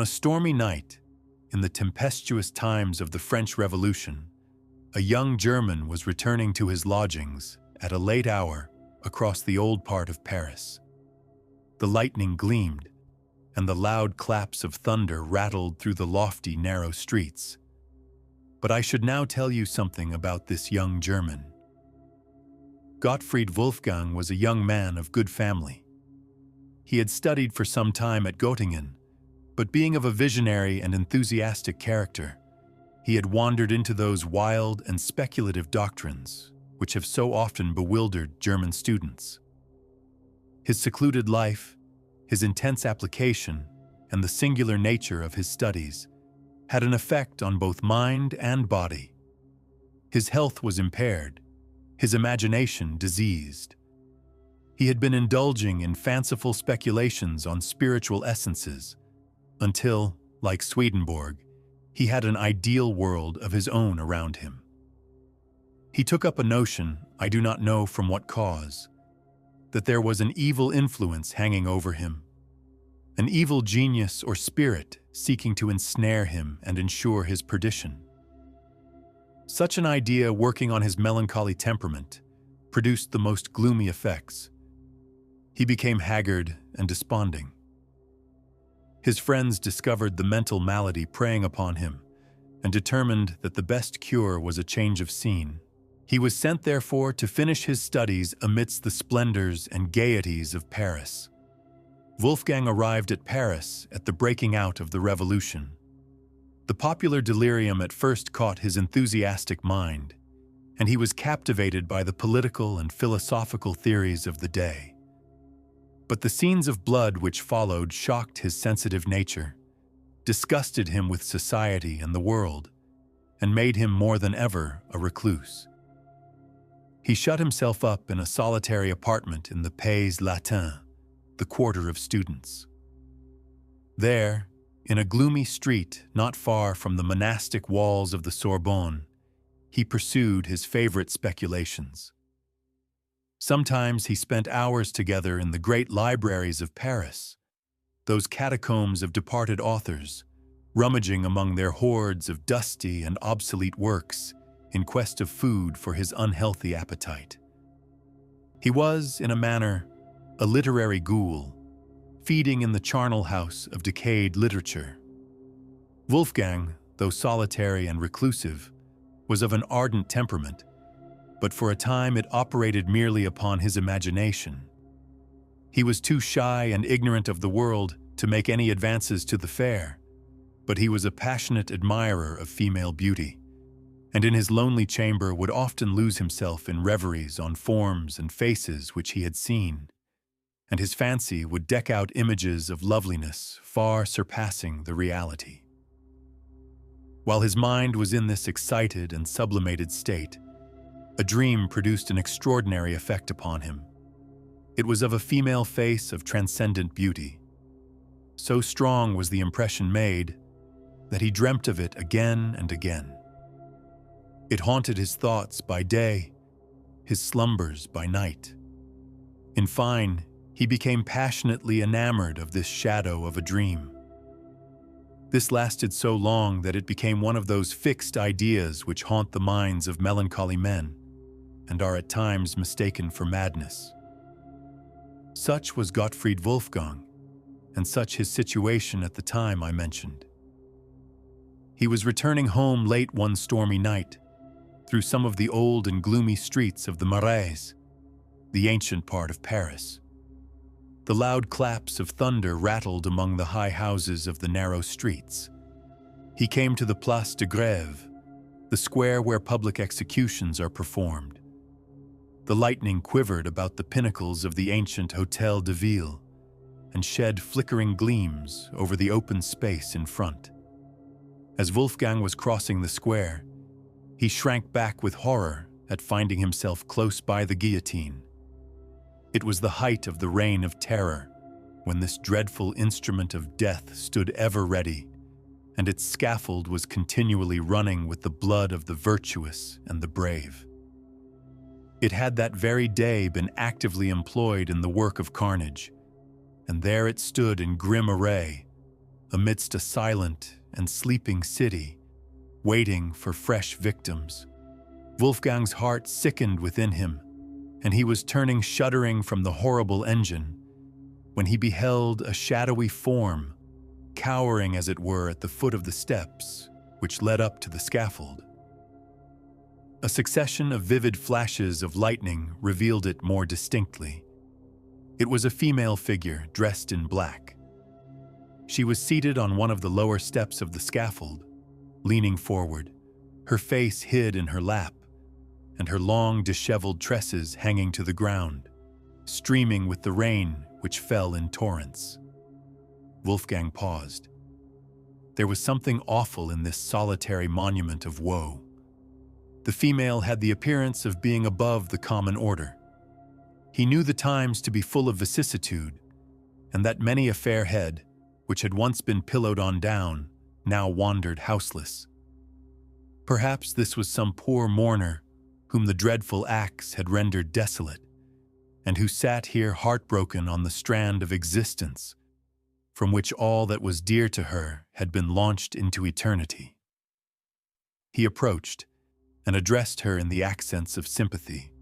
a stormy night, in the tempestuous times of the French Revolution, a young German was returning to his lodgings at a late hour across the old part of Paris. The lightning gleamed, and the loud claps of thunder rattled through the lofty, narrow streets. But I should now tell you something about this young German. Gottfried Wolfgang was a young man of good family. He had studied for some time at Göttingen, but being of a visionary and enthusiastic character, he had wandered into those wild and speculative doctrines which have so often bewildered German students. His secluded life, his intense application, and the singular nature of his studies had an effect on both mind and body. His health was impaired, his imagination diseased. He had been indulging in fanciful speculations on spiritual essences until, like Swedenborg, he had an ideal world of his own around him. He took up a notion, I do not know from what cause, that there was an evil influence hanging over him, an evil genius or spirit seeking to ensnare him and ensure his perdition. Such an idea, working on his melancholy temperament, produced the most gloomy effects. He became haggard and desponding. His friends discovered the mental malady preying upon him and determined that the best cure was a change of scene. He was sent, therefore, to finish his studies amidst the splendors and gaieties of Paris. Wolfgang arrived at Paris at the breaking out of the Revolution. The popular delirium at first caught his enthusiastic mind, and he was captivated by the political and philosophical theories of the day. But the scenes of blood which followed shocked his sensitive nature, disgusted him with society and the world, and made him more than ever a recluse. He shut himself up in a solitary apartment in the Pays Latin, the quarter of students. There, in a gloomy street not far from the monastic walls of the Sorbonne, he pursued his favorite speculations. Sometimes he spent hours together in the great libraries of Paris, those catacombs of departed authors, rummaging among their hordes of dusty and obsolete works in quest of food for his unhealthy appetite. He was, in a manner, a literary ghoul, feeding in the charnel house of decayed literature. Wolfgang, though solitary and reclusive, was of an ardent temperament, but for a time it operated merely upon his imagination. He was too shy and ignorant of the world to make any advances to the fair, but he was a passionate admirer of female beauty, and in his lonely chamber would often lose himself in reveries on forms and faces which he had seen, and his fancy would deck out images of loveliness far surpassing the reality. While his mind was in this excited and sublimated state, a dream produced an extraordinary effect upon him. It was of a female face of transcendent beauty. So strong was the impression made that he dreamt of it again and again. It haunted his thoughts by day, his slumbers by night. In fine, he became passionately enamored of this shadow of a dream. This lasted so long that it became one of those fixed ideas which haunt the minds of melancholy men and are at times mistaken for madness. Such was Gottfried Wolfgang, and such his situation at the time I mentioned. He was returning home late one stormy night, through some of the old and gloomy streets of the Marais, the ancient part of Paris. The loud claps of thunder rattled among the high houses of the narrow streets. He came to the Place de Grève, the square where public executions are performed. The lightning quivered about the pinnacles of the ancient Hôtel de Ville and shed flickering gleams over the open space in front. As Wolfgang was crossing the square, he shrank back with horror at finding himself close by the guillotine. It was the height of the reign of terror, when this dreadful instrument of death stood ever ready, and its scaffold was continually running with the blood of the virtuous and the brave. It had that very day been actively employed in the work of carnage, and there it stood in grim array, amidst a silent and sleeping city, waiting for fresh victims. Wolfgang's heart sickened within him, and he was turning shuddering from the horrible engine when he beheld a shadowy form, cowering as it were at the foot of the steps which led up to the scaffold. A succession of vivid flashes of lightning revealed it more distinctly. It was a female figure dressed in black. She was seated on one of the lower steps of the scaffold, leaning forward, her face hid in her lap, and her long, disheveled tresses hanging to the ground, streaming with the rain which fell in torrents. Wolfgang paused. There was something awful in this solitary monument of woe. The female had the appearance of being above the common order. He knew the times to be full of vicissitude, and that many a fair head, which had once been pillowed on down, now wandered houseless. Perhaps this was some poor mourner whom the dreadful axe had rendered desolate, and who sat here heartbroken on the strand of existence, from which all that was dear to her had been launched into eternity. He approached and addressed her in the accents of sympathy.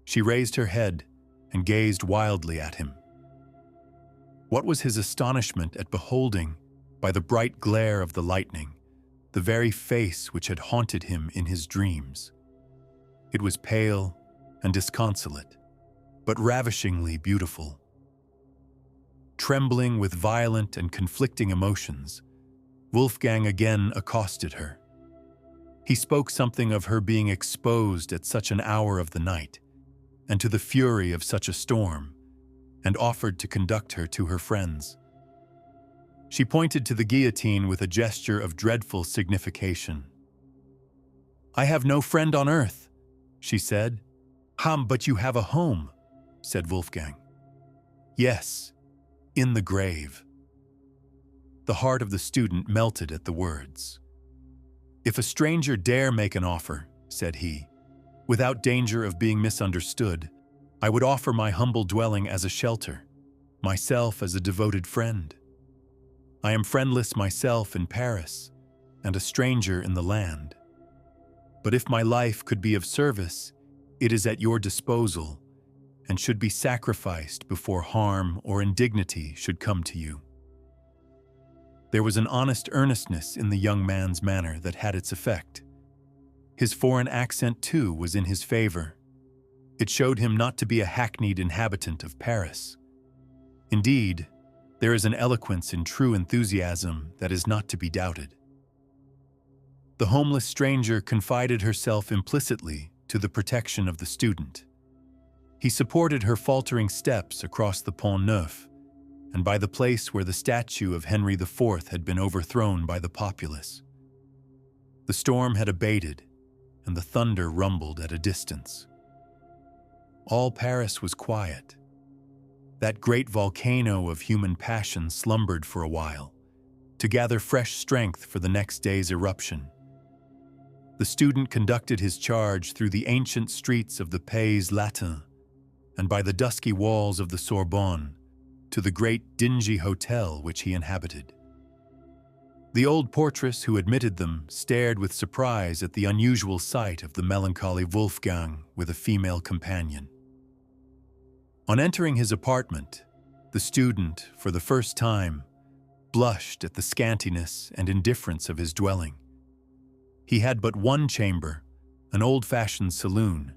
She raised her head and gazed wildly at him. What was his astonishment at beholding, by the bright glare of the lightning, the very face which had haunted him in his dreams. It was pale and disconsolate, but ravishingly beautiful. Trembling with violent and conflicting emotions, Wolfgang again accosted her. He spoke something of her being exposed at such an hour of the night, and to the fury of such a storm, and offered to conduct her to her friends. She pointed to the guillotine with a gesture of dreadful signification. "I have no friend on earth," she said. But you have a home," said Wolfgang. "Yes, in the grave." The heart of the student melted at the words. "If a stranger dare make an offer," said he, "without danger of being misunderstood, I would offer my humble dwelling as a shelter, myself as a devoted friend. I am friendless myself in Paris, and a stranger in the land. But if my life could be of service, it is at your disposal, and should be sacrificed before harm or indignity should come to you." There was an honest earnestness in the young man's manner that had its effect. His foreign accent, too, was in his favor. It showed him not to be a hackneyed inhabitant of Paris. Indeed, there is an eloquence in true enthusiasm that is not to be doubted. The homeless stranger confided herself implicitly to the protection of the student. He supported her faltering steps across the Pont Neuf, and by the place where the statue of Henry IV had been overthrown by the populace. The storm had abated, and the thunder rumbled at a distance. All Paris was quiet. That great volcano of human passion slumbered for a while, to gather fresh strength for the next day's eruption. The student conducted his charge through the ancient streets of the Pays Latin, and by the dusky walls of the Sorbonne, to the great dingy hotel which he inhabited. The old portress who admitted them stared with surprise at the unusual sight of the melancholy Wolfgang with a female companion. On entering his apartment, the student, for the first time, blushed at the scantiness and indifference of his dwelling. He had but one chamber, an old-fashioned saloon,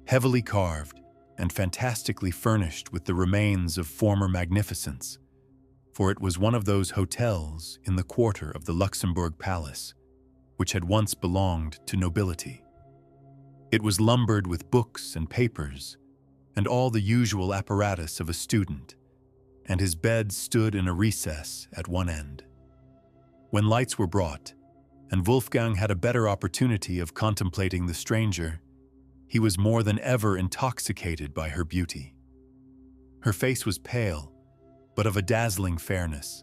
heavily carved and fantastically furnished with the remains of former magnificence, for it was one of those hotels in the quarter of the Luxembourg Palace, which had once belonged to nobility. It was lumbered with books and papers, and all the usual apparatus of a student, and his bed stood in a recess at one end. When lights were brought, and Wolfgang had a better opportunity of contemplating the stranger, he was more than ever intoxicated by her beauty. Her face was pale, but of a dazzling fairness,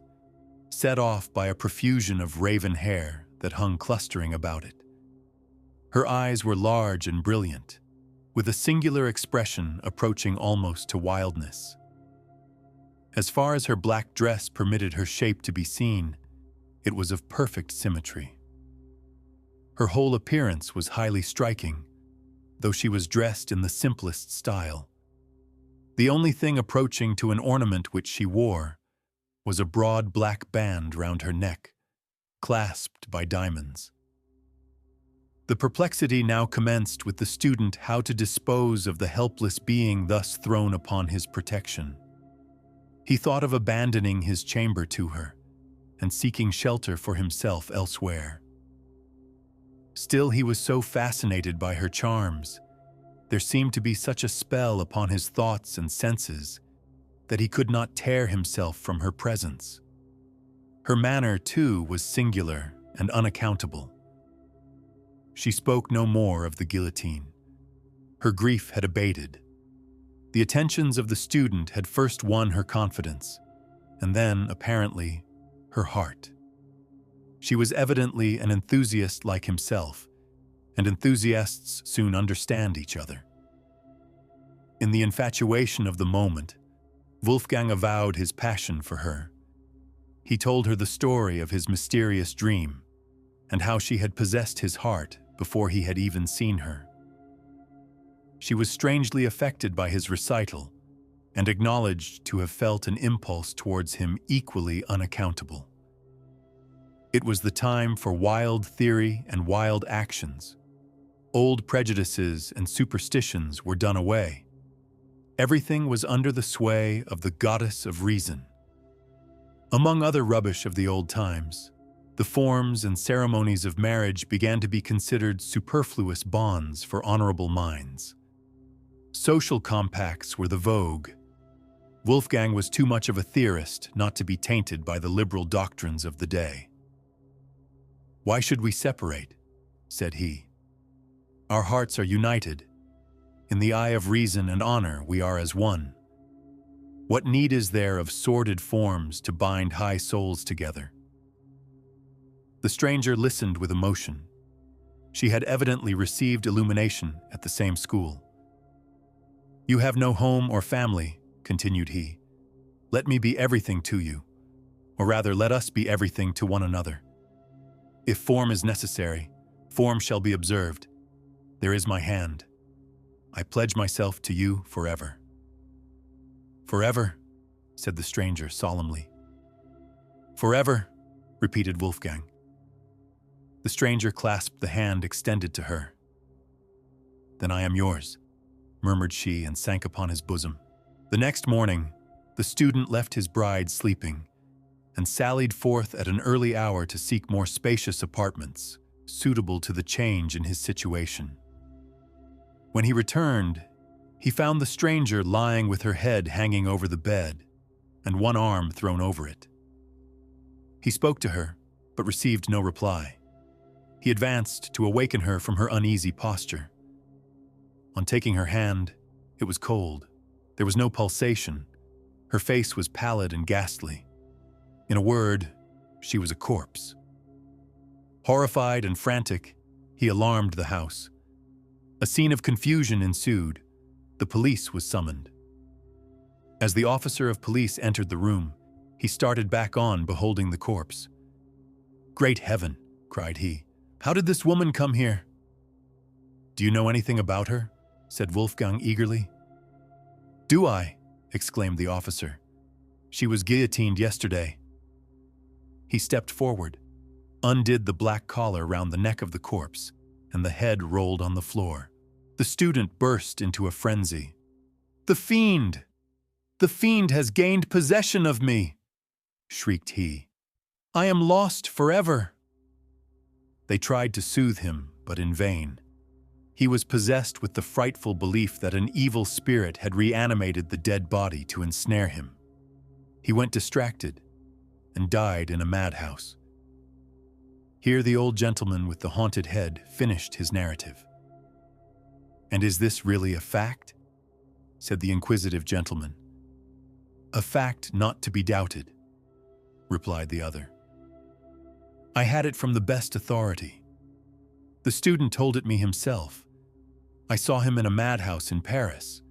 set off by a profusion of raven hair that hung clustering about it. Her eyes were large and brilliant, with a singular expression approaching almost to wildness. As far as her black dress permitted her shape to be seen, it was of perfect symmetry. Her whole appearance was highly striking, though she was dressed in the simplest style. The only thing approaching to an ornament which she wore was a broad black band round her neck, clasped by diamonds. The perplexity now commenced with the student how to dispose of the helpless being thus thrown upon his protection. He thought of abandoning his chamber to her and seeking shelter for himself elsewhere. Still, he was so fascinated by her charms, there seemed to be such a spell upon his thoughts and senses that he could not tear himself from her presence. Her manner, too, was singular and unaccountable. She spoke no more of the guillotine. Her grief had abated. The attentions of the student had first won her confidence, and then, apparently, her heart. She was evidently an enthusiast like himself, and enthusiasts soon understand each other. In the infatuation of the moment, Wolfgang avowed his passion for her. He told her the story of his mysterious dream, and how she had possessed his heart before he had even seen her. She was strangely affected by his recital, and acknowledged to have felt an impulse towards him equally unaccountable. It was the time for wild theory and wild actions. Old prejudices and superstitions were done away. Everything was under the sway of the goddess of reason. Among other rubbish of the old times, the forms and ceremonies of marriage began to be considered superfluous bonds for honorable minds. Social compacts were the vogue. Wolfgang was too much of a theorist not to be tainted by the liberal doctrines of the day. "Why should we separate?" said he. "Our hearts are united. In the eye of reason and honor we are as one. What need is there of sordid forms to bind high souls together?" The stranger listened with emotion. She had evidently received illumination at the same school. "You have no home or family," continued he. "Let me be everything to you, or rather let us be everything to one another. If form is necessary, form shall be observed. There is my hand. I pledge myself to you forever." "Forever," said the stranger solemnly. "Forever," repeated Wolfgang. The stranger clasped the hand extended to her. "Then I am yours," murmured she, and sank upon his bosom. The next morning, the student left his bride sleeping and sallied forth at an early hour to seek more spacious apartments, suitable to the change in his situation. When he returned, he found the stranger lying with her head hanging over the bed and one arm thrown over it. He spoke to her, but received no reply. He advanced to awaken her from her uneasy posture. On taking her hand, it was cold. There was no pulsation. Her face was pallid and ghastly. In a word, she was a corpse. Horrified and frantic, he alarmed the house. A scene of confusion ensued. The police was summoned. As the officer of police entered the room, he started back on beholding the corpse. "Great heaven!" cried he. "How did this woman come here?" "Do you know anything about her?" said Wolfgang eagerly. "Do I?" exclaimed the officer. "She was guillotined yesterday." He stepped forward, undid the black collar round the neck of the corpse, and the head rolled on the floor. The student burst into a frenzy. "The fiend! The fiend has gained possession of me!" shrieked he. "I am lost forever!" They tried to soothe him, but in vain. He was possessed with the frightful belief that an evil spirit had reanimated the dead body to ensnare him. He went distracted and died in a madhouse. Here the old gentleman with the haunted head finished his narrative. "And is this really a fact?" said the inquisitive gentleman. "A fact not to be doubted," replied the other. "I had it from the best authority. The student told it me himself. I saw him in a madhouse in Paris.